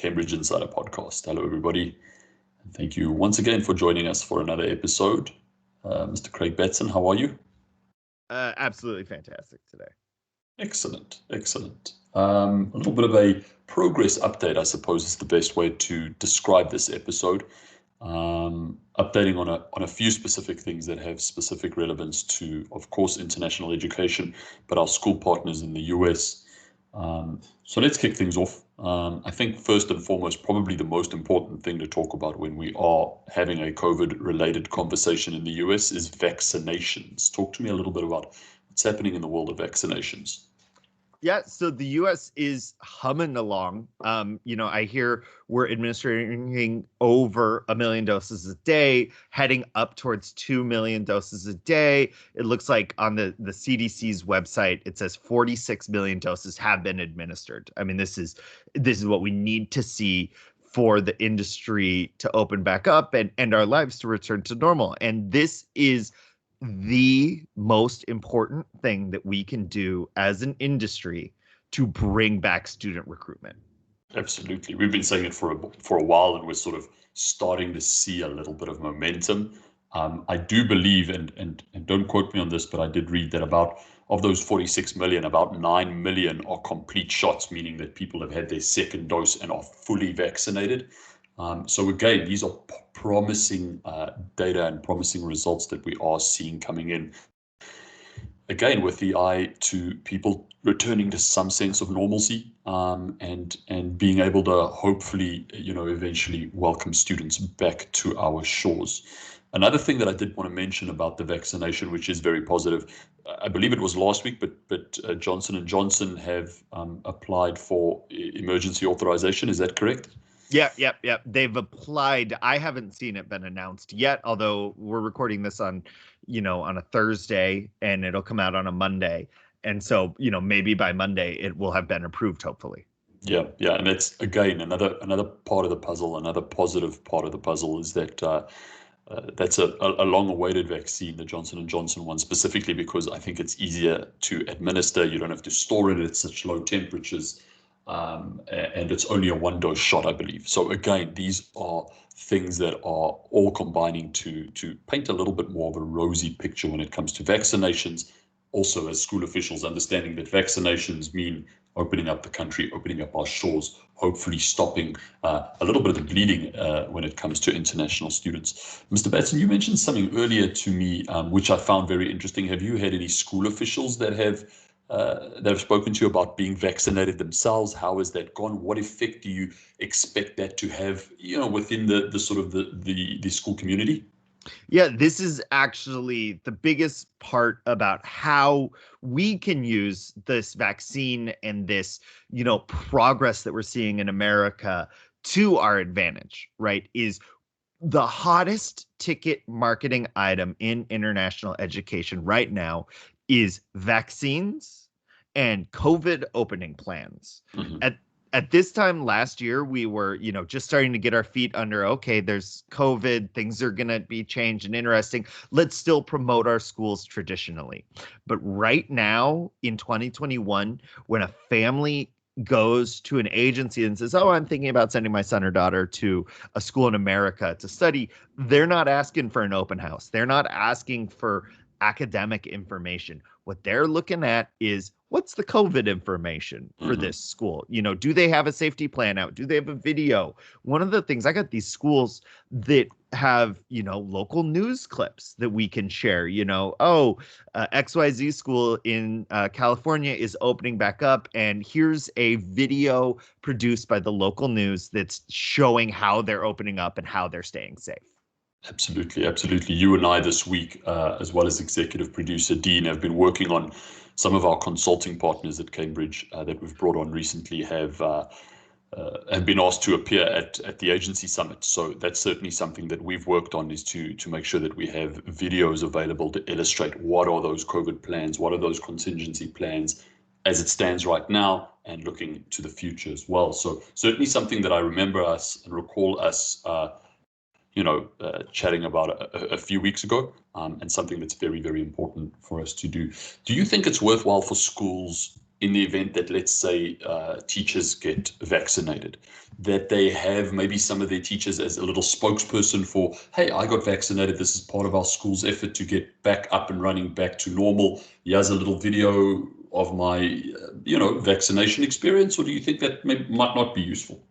Cambridge Insider Podcast. Hello, everybody. And thank you once again for joining us for another episode. Mr. Craig Batson, how are you? Absolutely fantastic today. Excellent. A little bit of a progress update, I suppose, is the best way to describe this episode. Updating on a few specific things that have specific relevance to, of course, international education, but our school partners in the US. So let's kick things off. I think first and foremost, probably the most important thing to talk about when we are having a COVID-related conversation in the US is vaccinations. Talk to me a little bit about what's happening in the world of vaccinations. Yeah, so the U.S. is humming along. I hear we're administering over 1 million doses a day, heading up towards 2 million doses a day. It looks like on the CDC's website, it says 46 million doses have been administered. I mean, this is what we need to see for the industry to open back up and our lives to return to normal. And this is the most important thing that we can do as an industry to bring back student recruitment. Absolutely. We've been saying it for a while, and we're sort of starting to see a little bit of momentum. I do believe, and don't quote me on this, but I did read that of those 46 million, about 9 million are complete shots, meaning that people have had their second dose and are fully vaccinated. So again, these are promising data and promising results that we are seeing coming in. Again, with the eye to people returning to some sense of normalcy, and being able to hopefully, eventually welcome students back to our shores. Another thing that I did want to mention about the vaccination, which is very positive, I believe it was last week, but Johnson & Johnson have applied for emergency authorization. Is that correct? Yeah. They've applied. I haven't seen it been announced yet, although we're recording this on a Thursday and it'll come out on a Monday. And so, maybe by Monday it will have been approved, hopefully. Yeah. And that's, again, another part of the puzzle, another positive part of the puzzle is that that's a long-awaited vaccine, the Johnson & Johnson one, specifically because I think it's easier to administer. You don't have to store it at such low temperatures. And it's only a 1-dose shot, I believe. So again, these are things that are all combining to paint a little bit more of a rosy picture when it comes to vaccinations. Also, as school officials, understanding that vaccinations mean opening up the country, opening up our shores, hopefully stopping a little bit of the bleeding when it comes to international students. Mr. Batson, you mentioned something earlier to me, which I found very interesting. Have you had any school officials that have spoken to you about being vaccinated themselves? How has that gone? What effect do you expect that to have, within the sort of the school community? Yeah, this is actually the biggest part about how we can use this vaccine and this, progress that we're seeing in America to our advantage, right? Is the hottest ticket marketing item in international education right now is vaccines and COVID opening plans. Mm-hmm. At this time last year, we were, just starting to get our feet under, okay, there's COVID, things are going to be changed and interesting. Let's still promote our schools traditionally. But right now in 2021, when a family goes to an agency and says, oh, I'm thinking about sending my son or daughter to a school in America to study, they're not asking for an open house. They're not asking for academic information. What they're looking at is, what's the COVID information for this school? Do they have a safety plan out? Do they have a video? One of the things, I got these schools that have, local news clips that we can share, XYZ school in California is opening back up. And here's a video produced by the local news that's showing how they're opening up and how they're staying safe. Absolutely. You and I this week, as well as executive producer Dean, have been working on some of our consulting partners at Cambridge that we've brought on recently have been asked to appear at the agency summit. So that's certainly something that we've worked on, is to make sure that we have videos available to illustrate what are those COVID plans, what are those contingency plans as it stands right now, and looking to the future as well. So certainly something that I remember us and recall us chatting about a few weeks ago, and something that's very, very important for us to do. Do you think it's worthwhile for schools, in the event that, let's say, teachers get vaccinated, that they have maybe some of their teachers as a little spokesperson for, hey, I got vaccinated. This is part of our school's effort to get back up and running, back to normal. Here's a little video of my, vaccination experience? Or do you think that might not be useful?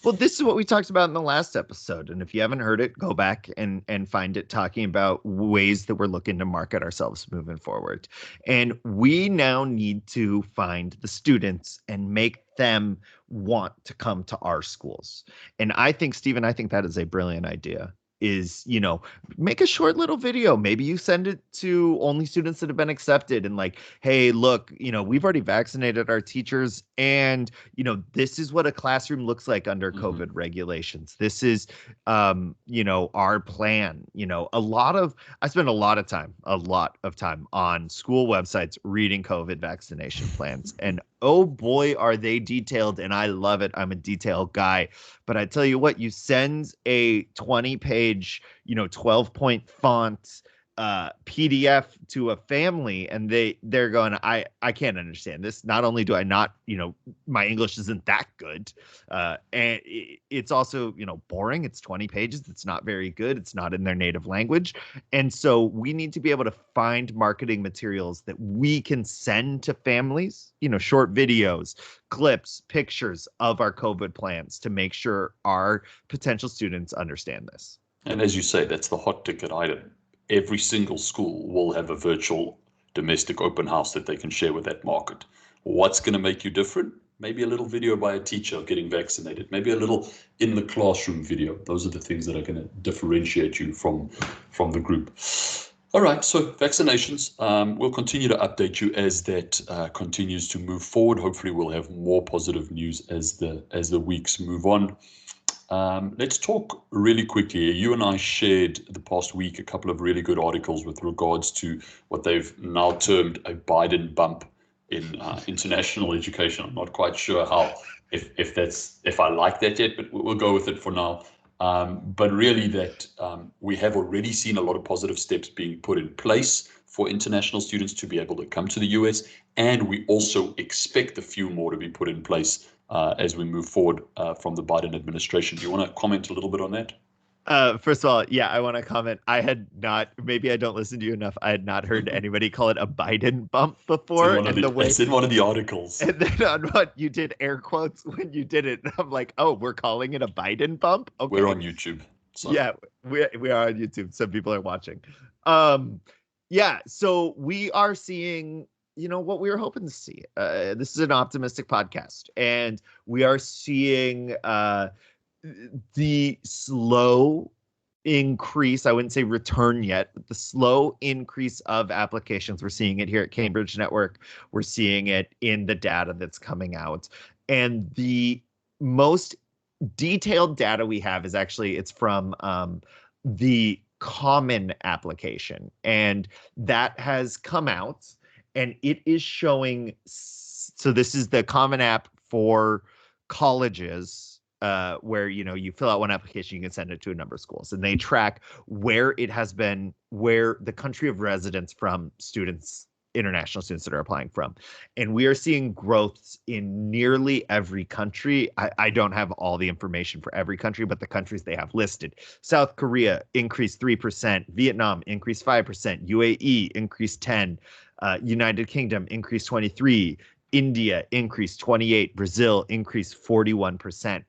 Well, this is what we talked about in the last episode. And if you haven't heard it, go back and find it, talking about ways that we're looking to market ourselves moving forward. And we now need to find the students and make them want to come to our schools. And I think, Stephen, I think that is a brilliant idea. Is, make a short little video. Maybe you send it to only students that have been accepted and like, hey, look, we've already vaccinated our teachers, and this is what a classroom looks like under COVID regulations. This is our plan. I spend a lot of time on school websites reading COVID vaccination plans, and oh boy, are they detailed, and I love it. I'm a detailed guy. But I tell you what, you send a 20-page, 12-point font PDF to a family, and they're going, I can't understand this. Not only do I not, my English isn't that good, and it's also, boring. It's 20 pages. It's not very good. It's not in their native language. And so we need to be able to find marketing materials that we can send to families, short videos, clips, pictures of our COVID plans to make sure our potential students understand this. And as you say, that's the hot ticket item. Every single school will have a virtual domestic open house that they can share with that market. What's going to make you different? Maybe a little video by a teacher getting vaccinated, maybe a little in the classroom video. Those are the things that are going to differentiate you from the group. All right, so vaccinations, we'll continue to update you as that continues to move forward. Hopefully we'll have more positive news as the weeks move on. Let's talk really quickly. You and I shared the past week a couple of really good articles with regards to what they've now termed a Biden bump in international education. I'm not quite sure if I like that yet, but we'll go with it for now. But really that we have already seen a lot of positive steps being put in place for international students to be able to come to the US, and we also expect a few more to be put in place as we move forward from the Biden administration. Do you want to comment a little bit on that? First of all, yeah, I want to comment. Maybe I don't listen to you enough. I had not heard anybody call it a Biden bump before. It's in one of the articles. And then on what you did air quotes when you did it. And I'm like, oh, we're calling it a Biden bump? Okay. We're on YouTube. So. Yeah, we are on YouTube. Some people are watching. Yeah, so we are seeing what we were hoping to see. This is an optimistic podcast, and we are seeing the slow increase. I wouldn't say return yet, but the slow increase of applications. We're seeing it here at Cambridge Network. We're seeing it in the data that's coming out. And the most detailed data we have is it's from the Common application. And that has come out. And it is showing, so this is the Common app for colleges, where, you fill out one application, you can send it to a number of schools, and they track where it has been, where the country of residence from students, international students that are applying from. And we are seeing growths in nearly every country. I don't have all the information for every country, but the countries they have listed: South Korea increased 3%, Vietnam increased 5%, UAE increased 10%. United Kingdom increased 23%, India increased 28%, Brazil increased 41%.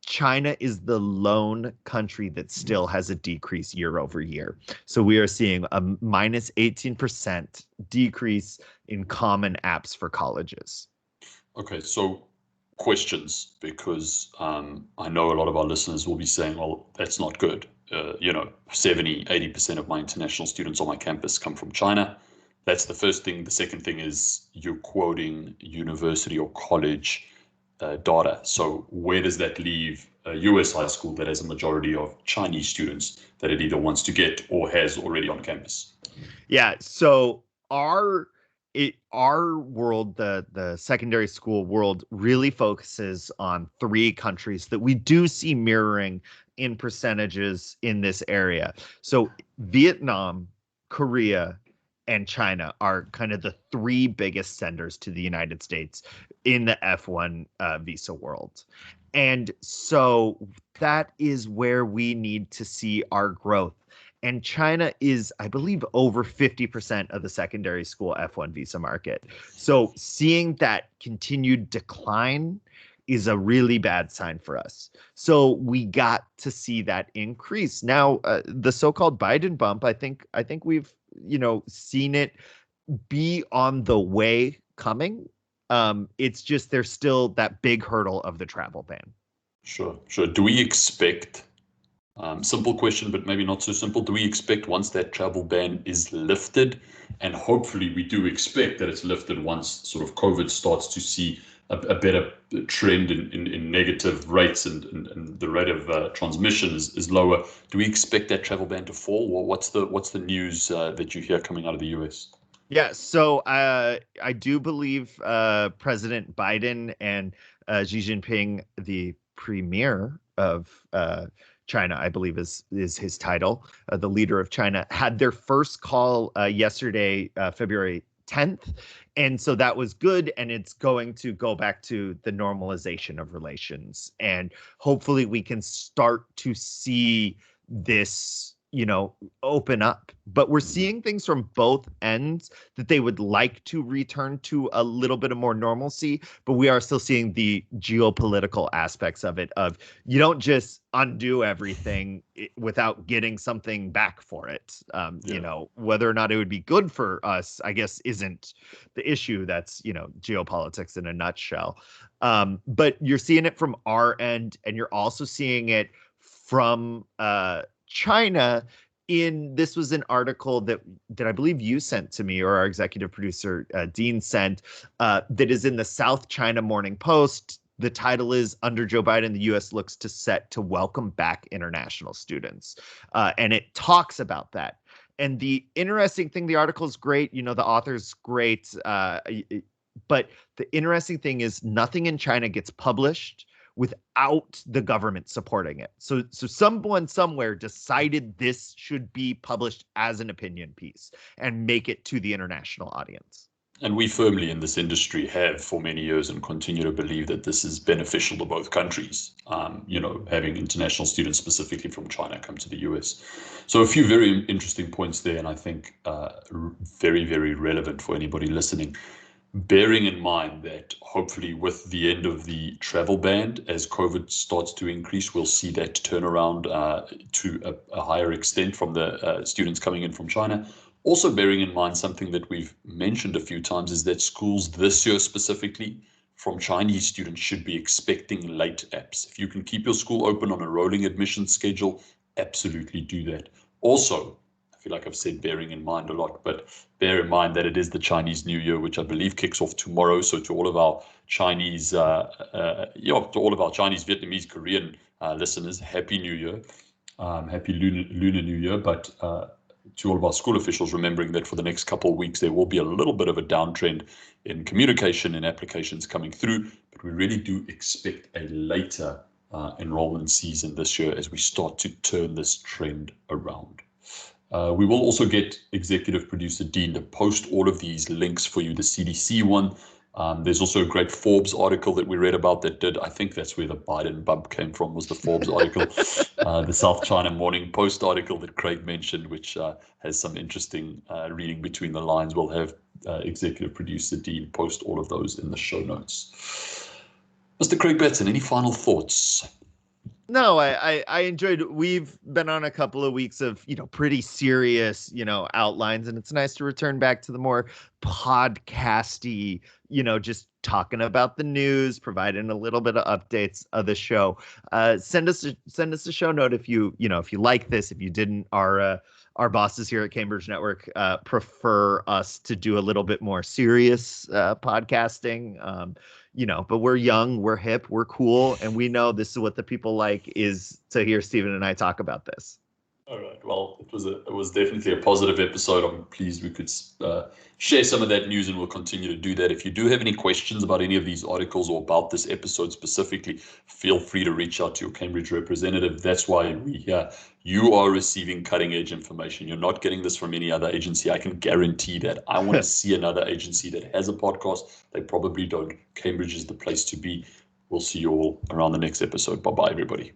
China is the lone country that still has a decrease year over year. So we are seeing a minus 18% decrease in Common apps for colleges. Okay, so questions, because I know a lot of our listeners will be saying, well, that's not good. 70, 80% of my international students on my campus come from China. That's the first thing. The second thing is you're quoting university or college data. So where does that leave a US high school that has a majority of Chinese students that it either wants to get or has already on campus? Yeah. So our world, the secondary school world, really focuses on three countries that we do see mirroring in percentages in this area. So Vietnam, Korea, and China are kind of the three biggest senders to the United States in the F1 visa world. And so that is where we need to see our growth. And China is, I believe, over 50% of the secondary school F1 visa market. So seeing that continued decline is a really bad sign for us. So we got to see that increase. Now, the so-called Biden bump, I think we've, seen it be on the way coming. It's just there's still that big hurdle of the travel ban. Sure. Do we expect, simple question, but maybe not so simple, do we expect once that travel ban is lifted, and hopefully we do expect that it's lifted once sort of COVID starts to see a better trend in negative rates and the rate of transmission is lower, do we expect that travel ban to fall? Or what's the news that you hear coming out of the US? Yeah, so I do believe President Biden and Xi Jinping, the premier of China, I believe is his title, the leader of China, had their first call yesterday, February 10th. And so that was good. And it's going to go back to the normalization of relations. And hopefully we can start to see this, open up. But we're seeing things from both ends that they would like to return to a little bit of more normalcy, but we are still seeing the geopolitical aspects of it, of you don't just undo everything without getting something back for it. Whether or not it would be good for us, I guess, isn't the issue. That's, geopolitics in a nutshell. But you're seeing it from our end, and you're also seeing it from China. This was an article that I believe you sent to me, or our executive producer Dean sent, that is in the South China Morning Post. The title is, "Under Joe Biden, the U.S. looks to set to welcome back international students," and it talks about that. And the interesting thing, the article is great. The author's great, but the interesting thing is nothing in China gets published without the government supporting it. So someone somewhere decided this should be published as an opinion piece and make it to the international audience. And we firmly in this industry have for many years and continue to believe that this is beneficial to both countries, having international students specifically from China come to the US. So a few very interesting points there, and I think very, very relevant for anybody listening. Bearing in mind that hopefully with the end of the travel ban, as COVID starts to increase, we'll see that turnaround to a higher extent from the students coming in from China. Also bearing in mind something that we've mentioned a few times is that schools this year specifically from Chinese students should be expecting late apps. If you can keep your school open on a rolling admission schedule, absolutely do that. Also, I feel like I've said bearing in mind a lot, but bear in mind that it is the Chinese New Year, which I believe kicks off tomorrow. So to all of our Chinese, Vietnamese, Korean listeners, Happy New Year, Happy Lunar New Year. But to all of our school officials, remembering that for the next couple of weeks, there will be a little bit of a downtrend in communication and applications coming through, but we really do expect a later enrollment season this year as we start to turn this trend around. We will also get executive producer Dean to post all of these links for you, the CDC one. There's also a great Forbes article that we read about that did, I think that's where the Biden bump came from, was the Forbes article. The South China Morning Post article that Craig mentioned, which has some interesting reading between the lines. We'll have executive producer Dean post all of those in the show notes. Mr. Craig Batson, any final thoughts? No, I enjoyed it. We've been on a couple of weeks of, pretty serious, outlines, and it's nice to return back to the more podcasty, just talking about the news, providing a little bit of updates of the show. Send us a show note if you like this. If you didn't, our bosses here at Cambridge Network prefer us to do a little bit more serious podcasting. But we're young, we're hip, we're cool, and we know this is what the people like, is to hear Stephen and I talk about this. All right. Well, it was definitely a positive episode. I'm pleased we could share some of that news, and we'll continue to do that. If you do have any questions about any of these articles or about this episode specifically, feel free to reach out to your Cambridge representative. That's why we're here. You are receiving cutting edge information. You're not getting this from any other agency. I can guarantee that. I want to see another agency that has a podcast. They probably don't. Cambridge is the place to be. We'll see you all around the next episode. Bye bye, everybody.